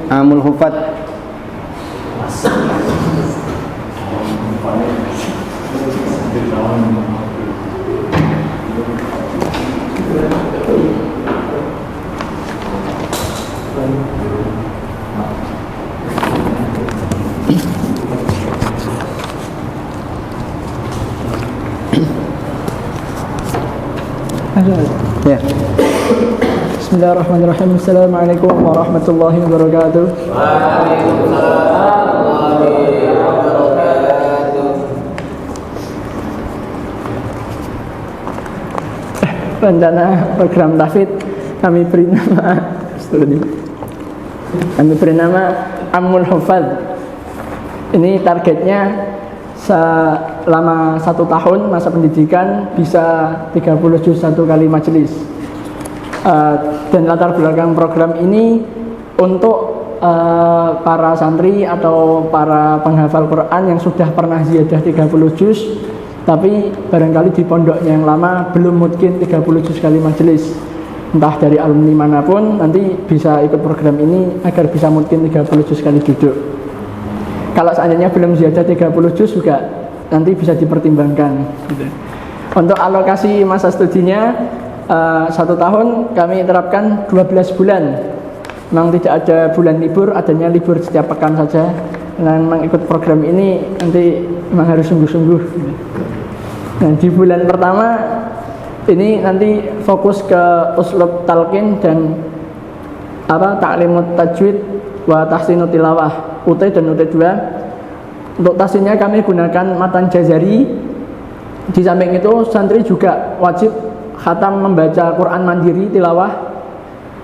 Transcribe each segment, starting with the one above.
Amul Hufat. Ya. Bismillahirrahmanirrahim. Assalamualaikum warahmatullahi wabarakatuh. Waalaikumsalam warahmatullahi wabarakatuh. Rencana program tahfidz kami beri nama Amul Hufad. Ini targetnya selama 1 tahun masa pendidikan bisa 30 juz 1 kali majelis. Dan latar belakang program ini untuk para santri atau para penghafal Quran yang sudah pernah ziyadah 30 juz, tapi barangkali di pondoknya yang lama belum mungkin 30 juz kali majelis. Entah dari alumni manapun nanti bisa ikut program ini agar bisa mungkin 30 juz kali duduk. Kalau seandainya belum ziyadah 30 juz juga nanti bisa dipertimbangkan gitu. Untuk alokasi masa studinya 1 tahun kami terapkan 12 bulan. Memang tidak ada bulan libur, adanya libur setiap pekan saja. Dan memang ikut program ini nanti memang harus sungguh-sungguh. Nah, di bulan pertama ini nanti fokus ke uslub talqin dan ta'limut tajwid wa tahsinut tilawah, UT dan UT2. Untuk tahsinnya kami gunakan matan Jazari. Di samping itu santri juga wajib khatam membaca Quran mandiri tilawah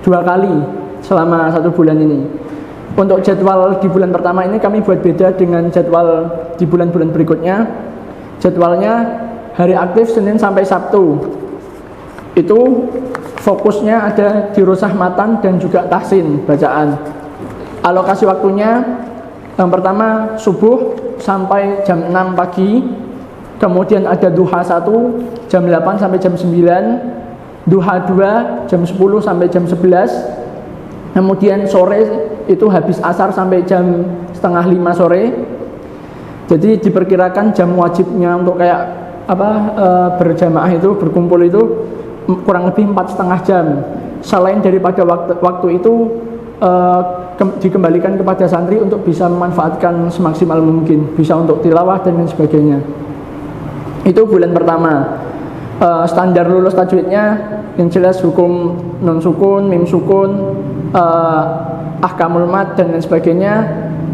2 kali selama 1 bulan ini. Untuk jadwal di bulan pertama ini kami buat beda dengan jadwal di bulan-bulan berikutnya. Jadwalnya hari aktif Senin sampai Sabtu. Itu fokusnya ada di rusah matan dan juga tahsin bacaan. Alokasi waktunya yang pertama subuh sampai jam 6 pagi. Kemudian ada duha 1 jam 8 sampai jam 9, duha 2 jam 10 sampai jam 11. Kemudian sore itu habis asar sampai jam setengah 5 sore. Jadi diperkirakan jam wajibnya untuk kayak berjamaah itu, berkumpul itu kurang lebih 4,5 jam. Selain daripada waktu itu dikembalikan kepada santri untuk bisa memanfaatkan semaksimal mungkin, bisa untuk tilawah dan lain sebagainya. Itu bulan pertama. Standar lulus tajwidnya yang jelas hukum non sukun, mim sukun, ahkamul mad dan lain sebagainya.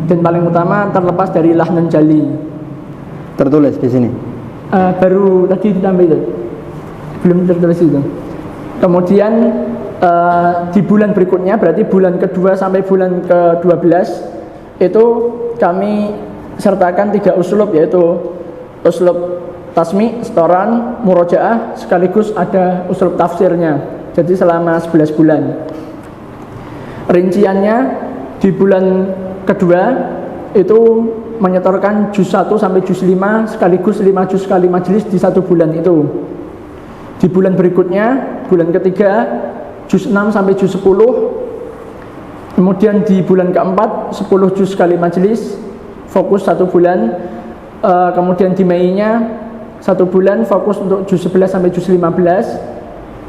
Dan paling utama terlepas dari lahnan jali. Tertulis di sini. Baru tadi ditambah itu, belum tertulis itu. Kemudian di bulan berikutnya, berarti bulan kedua sampai bulan ke-12 itu kami sertakan 3 uslub, yaitu uslub tasmi, setoran, murojaah, sekaligus ada uslub tafsirnya. Jadi selama 11 bulan. Rinciannya di bulan kedua itu menyetorkan juz 1 sampai juz 5 sekaligus 5 juz kali majelis di 1 bulan itu. Di bulan berikutnya, bulan ketiga, juz 6 sampai juz 10. Kemudian di bulan keempat 10 juz kali majelis, fokus 1 bulan. Kemudian di Mei-nya 1 bulan fokus untuk juz 11 sampai juz 15.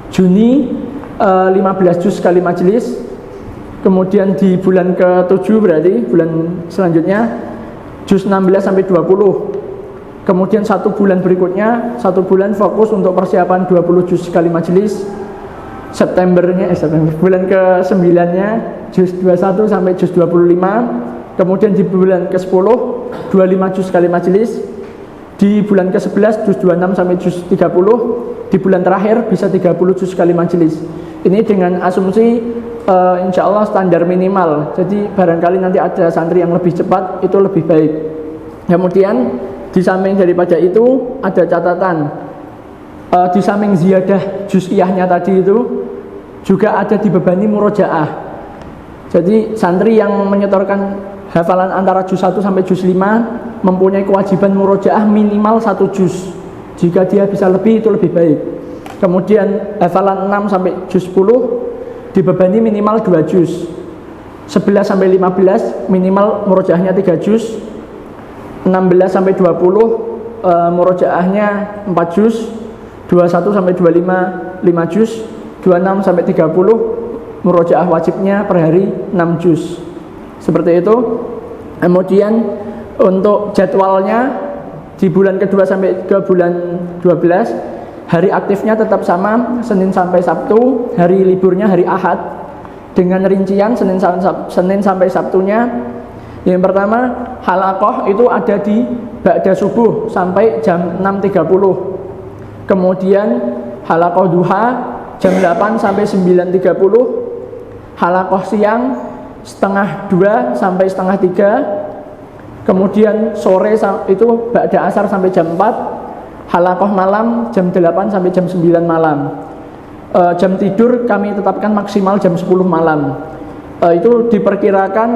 Juni 15 juz kali majelis. Kemudian di bulan ke-7 berarti bulan selanjutnya juz 16 sampai 20. Kemudian 1 bulan berikutnya 1 bulan fokus untuk persiapan 20 juz kali majelis. September bulan ke-9-nya juz 21 sampai juz 25. Kemudian di bulan ke-10 25 juz kali majelis. Di bulan ke-11 juz 26 sampai juz 30. Di bulan terakhir bisa 30 juz kali majelis. Ini dengan asumsi insya Allah standar minimal. Jadi barangkali nanti ada santri yang lebih cepat, itu lebih baik. Kemudian di samping daripada itu ada catatan, di samping ziyadah juz'iyahnya tadi itu juga ada dibebani murojaah. Jadi santri yang menyetorkan hafalan antara juz 1 sampai juz 5 mempunyai kewajiban murojaah minimal 1 juz. Jika dia bisa lebih itu lebih baik. Kemudian hafalan 6 sampai juz 10 dibebani minimal 2 juz. 11 sampai 15 minimal murojaahnya 3 juz. 16 sampai 20 murojaahnya 4 juz. 21 sampai 25 5 juz. 26 sampai 30 murojaah wajibnya per hari 6 juz. Seperti itu. Kemudian untuk jadwalnya di bulan kedua sampai ke bulan 12, hari aktifnya tetap sama, Senin sampai Sabtu. Hari liburnya hari Ahad dengan rincian Senin sampai Sabtunya. Yang pertama, halaqah itu ada di ba'da subuh sampai jam 6.30. Kemudian halaqah duha jam 8 sampai 9.30. Halaqah siang setengah 2 sampai setengah 3. Kemudian sore itu ba'da asar sampai jam 4. Halaqah malam jam 8 sampai jam 9 malam. Jam tidur kami tetapkan maksimal jam 10 malam. Itu diperkirakan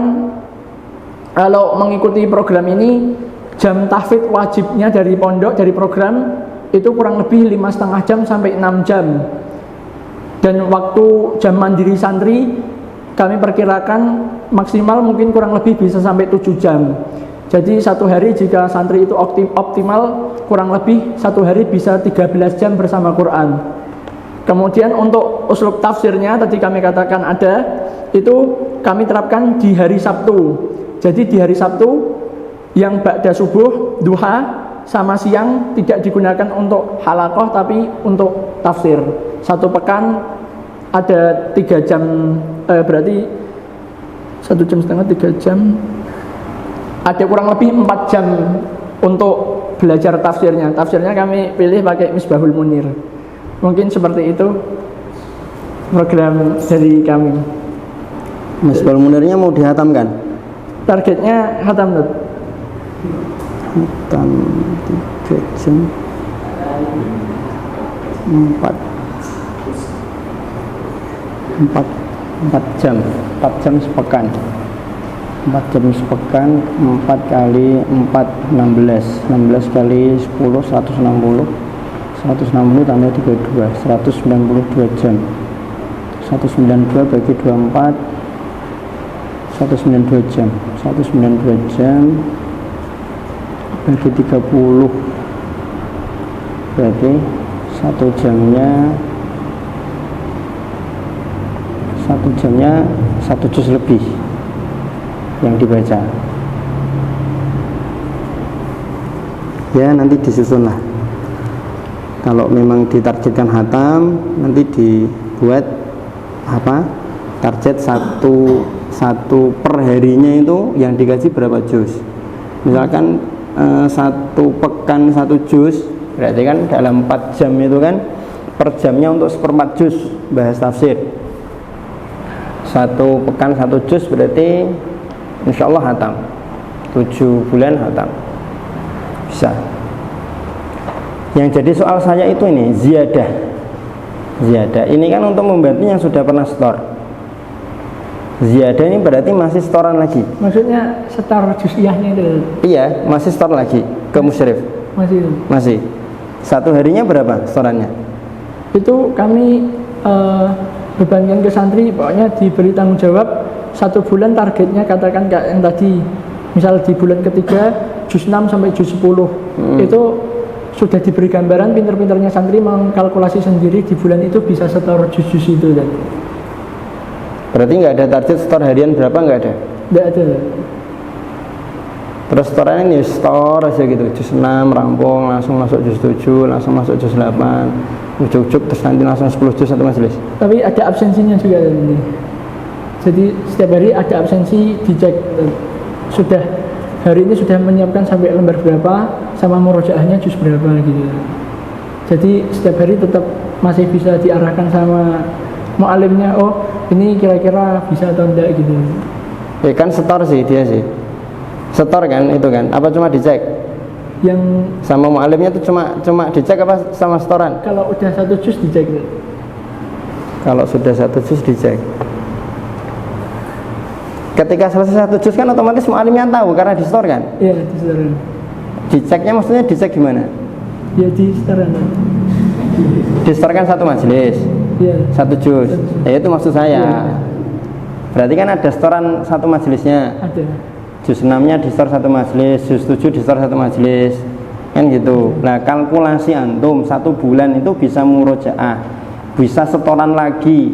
kalau mengikuti program ini, jam tahfidz wajibnya dari pondok, dari program itu kurang lebih 5,5 jam sampai 6 jam. Dan waktu jam mandiri santri kami perkirakan maksimal mungkin kurang lebih bisa sampai 7 jam. Jadi satu hari jika santri itu optimal, kurang lebih satu hari bisa 13 jam bersama Quran. Kemudian untuk uslub tafsirnya tadi kami katakan ada, itu kami terapkan di hari Sabtu. Jadi di hari Sabtu yang ba'da subuh, duha, sama siang tidak digunakan untuk halaqah tapi untuk tafsir. Satu pekan ada 3 jam, berarti 1,5 jam, 3 jam. Ada kurang lebih 4 jam untuk belajar tafsirnya. Tafsirnya kami pilih pakai Misbahul Munir. Mungkin seperti itu program dari kami. Misbahul Munirnya mau dihatamkan? Targetnya hatam. Hatam 3 jam 4 jam 4 jam sepekan. 4 jam sepekan, 4 kali 4 16 16 kali 10 160 160 tambah 32 192 jam. 192 bagi 24 192 jam. 192 jam bagi 30 berarti 1 jamnya 1 juz lebih yang dibaca. Ya nanti disusun lah. Kalau memang ditargetkan hatam, nanti dibuat apa? Target satu per harinya itu yang dikaji berapa juz. Misalkan 1 pekan 1 juz, berarti kan dalam 4 jam itu kan per jamnya untuk 1/4 juz bahas tafsir. 1 pekan 1 juz berarti insya Allah hatam 7 bulan hatam bisa. Yang jadi soal saya itu ini ziyadah ini kan untuk membantu yang sudah pernah setor. Ziyadah ini berarti masih setoran lagi. Maksudnya setor juz'iyahnya itu? Iya, masih setor lagi ke musyrif. Masih. Satu harinya berapa setorannya? Itu kami bebankan ke santri, pokoknya diberi tanggung jawab 1 bulan targetnya, katakan kayak yang tadi, misal di bulan ketiga juz 6 sampai juz 10 itu sudah diberi gambaran, pinter-pinternya santri mengkalkulasi sendiri di bulan itu bisa setor juz-juz itu kan. Berarti nggak ada target setor harian berapa, nggak ada? Nggak ada. Terus setorannya nih setor aja gitu, juz 6 rampung langsung masuk juz 7, langsung masuk juz 8, ujuk-ujuk terus nanti langsung 10 juz satu majelis. Tapi ada absensinya juga ini. Jadi setiap hari ada absensi, dicek sudah hari ini sudah menyiapkan sampai lembar berapa, sama murojaahnya juz berapa gitu. Jadi setiap hari tetap masih bisa diarahkan sama mu'alimnya, oh ini kira-kira bisa atau enggak gitu. Ya kan setor sih dia sih. Setor kan itu kan, apa cuma dicek? Yang sama mu'alimnya itu cuma dicek apa sama setoran? Kalau udah 1 juz dicek. Kalau sudah 1 juz dicek. Ketika selesai 1 juz kan otomatis mu'alimnya tahu karena di store kan? Iya, di store. Diceknya maksudnya dicek gimana? Ya di store. Di store kan satu majelis. Iya. 1 juz. Ya itu maksud saya. Iya. Berarti kan ada setoran satu majelisnya. Ada. Juz 6-nya di store satu majelis, juz 7 di store satu majelis. Kan gitu. Nah, kalkulasi antum 1 bulan itu bisa murojaah. Bisa setoran lagi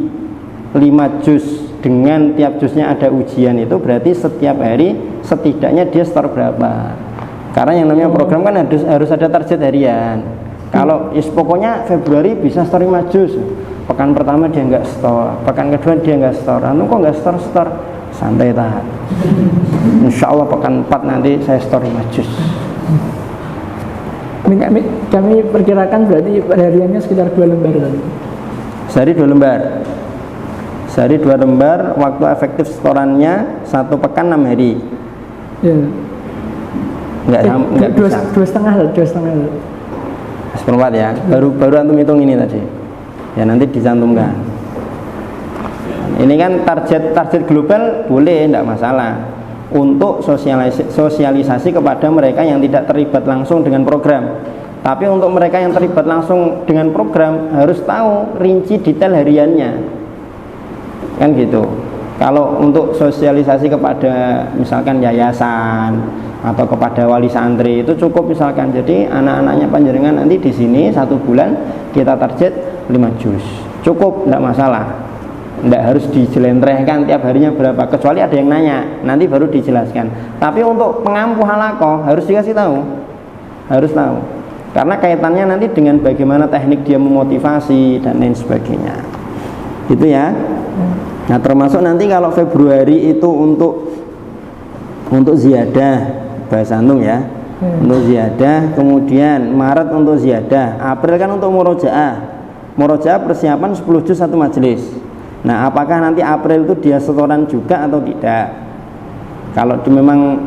5 juz dengan tiap juznya ada ujian, itu berarti setiap hari setidaknya dia store berapa. Karena yang namanya program kan harus ada target harian. Kalau pokoknya Februari bisa store 5 juz. Pekan pertama dia nggak store, pekan kedua dia nggak store. Anu kok nggak store? Santai tak. Insya Allah pekan 4 nanti saya store 5 juz. Kami perkirakan berarti hariannya sekitar 2 lembar tadi. Sehari 2 lembar. Sehari 2 lembar, waktu efektif setorannya 1 pekan 6 hari. Ya. Enggak bisa. 2,5. Seperempat ya. Baru antum hitung ini tadi. Ya nanti dicantumkan. Ini kan target global boleh, enggak masalah. Untuk sosialisasi kepada mereka yang tidak terlibat langsung dengan program. Tapi untuk mereka yang terlibat langsung dengan program harus tahu rinci detail hariannya. Kan gitu. Kalau untuk sosialisasi kepada misalkan yayasan atau kepada wali santri itu cukup misalkan, jadi anak-anaknya panjenengan nanti di sini 1 bulan kita target 5 juz. Cukup, enggak masalah. Enggak harus dijelentrehkan tiap harinya berapa, kecuali ada yang nanya, nanti baru dijelaskan. Tapi untuk pengampu halaqah harus dikasih tahu. Harus tahu. Karena kaitannya nanti dengan bagaimana teknik dia memotivasi dan lain sebagainya. Gitu ya. Nah, termasuk nanti kalau Februari itu untuk ziyadah bahasa antum ya. Untuk ziyadah, kemudian Maret untuk ziyadah, April kan untuk murojaah. Murojaah persiapan 10 juz 1 majelis. Nah, apakah nanti April itu dia setoran juga atau tidak? Kalau memang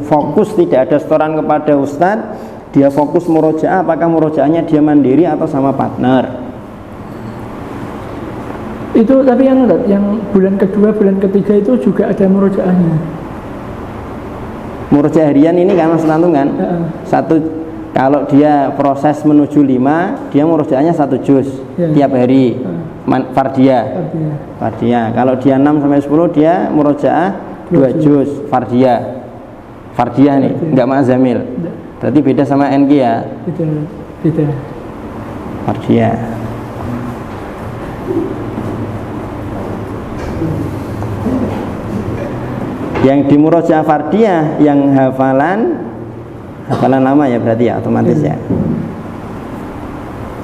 fokus tidak ada setoran kepada ustadz, dia fokus murojaah, apakah murojaahnya dia mandiri atau sama partner? Itu tapi yang bulan kedua, bulan ketiga itu juga ada murojaahnya. Murojaah harian ini kan maksud antum kan? Satu, kalau dia proses menuju 5, dia murojaahnya 1 juz tiap hari. Fardiyah. Kalau dia 6 sampai 10 dia murojaah 2 juz fardiyah. Fardiyah nih, enggak ma'azamil. Berarti beda sama NG ya? Beda. Fardiyah. Yang di murojaah fardiyah yang hafalan lama ya berarti ya otomatis ya.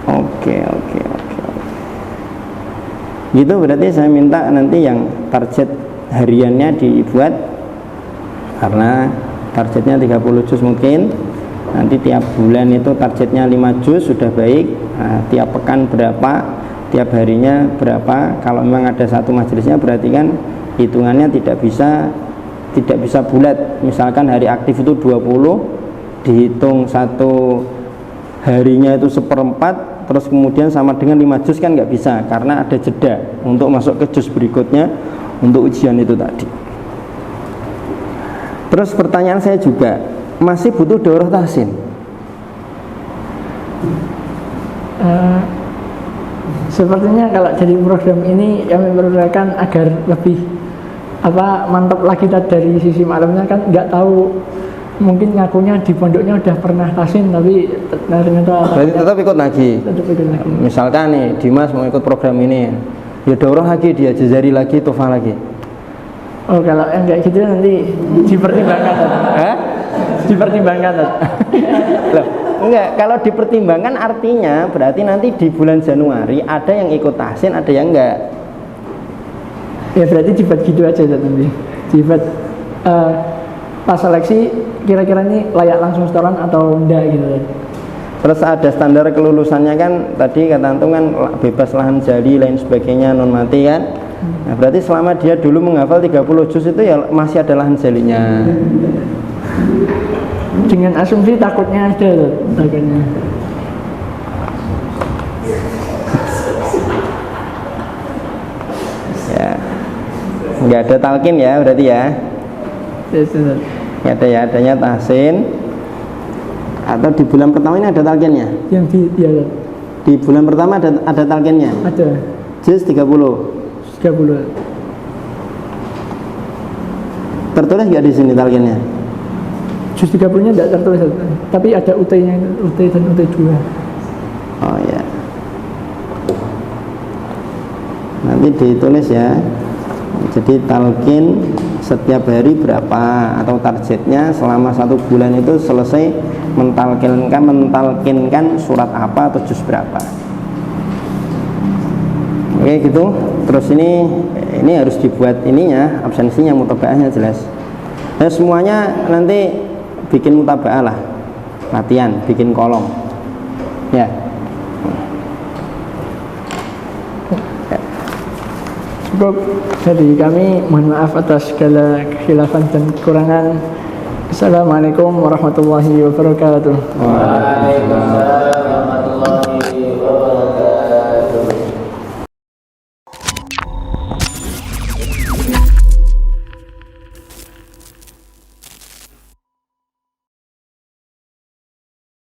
Oke. Gitu berarti saya minta nanti yang target hariannya dibuat, karena targetnya 30 juz mungkin. Nanti tiap bulan itu targetnya 5 juz sudah baik. Nah, tiap pekan berapa, tiap harinya berapa. Kalau memang ada satu majelisnya berarti kan hitungannya tidak bisa bulat. Misalkan hari aktif itu 20, dihitung satu harinya itu 1/4, terus kemudian sama dengan 5 juz kan nggak bisa, karena ada jeda untuk masuk ke juz berikutnya untuk ujian itu tadi. Terus pertanyaan saya juga, masih butuh daurah tahsin? Sepertinya kalau jadi program ini kami perlukan agar lebih mantap lagi dari sisi maklumnya, kan nggak tahu, mungkin ngakunya di pondoknya udah pernah tahsin tapi ternyata berarti tetap ikut lagi. Misalkan nih Dimas mau ikut program ini, ya daurah lagi, dia jazari lagi, tufah lagi. Oh, kalau yang kayak gitu nanti dipertimbangkan. Dipertimbangkan. Loh, enggak, kalau dipertimbangkan artinya berarti nanti di bulan Januari ada yang ikut tahsin, ada yang enggak. Ya berarti dibuat gitu aja nanti. Dibuat pas seleksi kira-kira ini layak langsung setoran atau enggak gitu. Terus ada standar kelulusannya kan, tadi kata antum kan bebas lahan jali lain sebagainya, non mati kan. Nah, berarti selama dia dulu menghafal 30 juz itu ya masih ada lahan jalinya. Dengan asumsi takutnya ada loh, takutnya. Ya, nggak ada talqin ya berarti ya. Nggak ada ya, adanya tahsin. Atau di bulan pertama ini ada talqinnya? Di bulan pertama ada talqinnya? Ada. Juz 30. Tertulis nggak di sini talqinnya? Juz 30-nya tidak tertulis, tapi ada UT-nya, UT dan UT2. Oh ya. Nanti ditulis ya. Jadi talqin setiap hari berapa, atau targetnya selama 1 bulan itu selesai mentalkinkan surat apa atau juz berapa. Oke gitu. Terus ini harus dibuat ininya, absensinya, mutabaahnya jelas. Dan semuanya nanti bikin mutabaah lah, latihan, bikin kolom. Ya. Cukup dari kami, mohon maaf atas segala kekhilafan dan kekurangan. Assalamualaikum warahmatullahi wabarakatuh. Waalaikumsalam.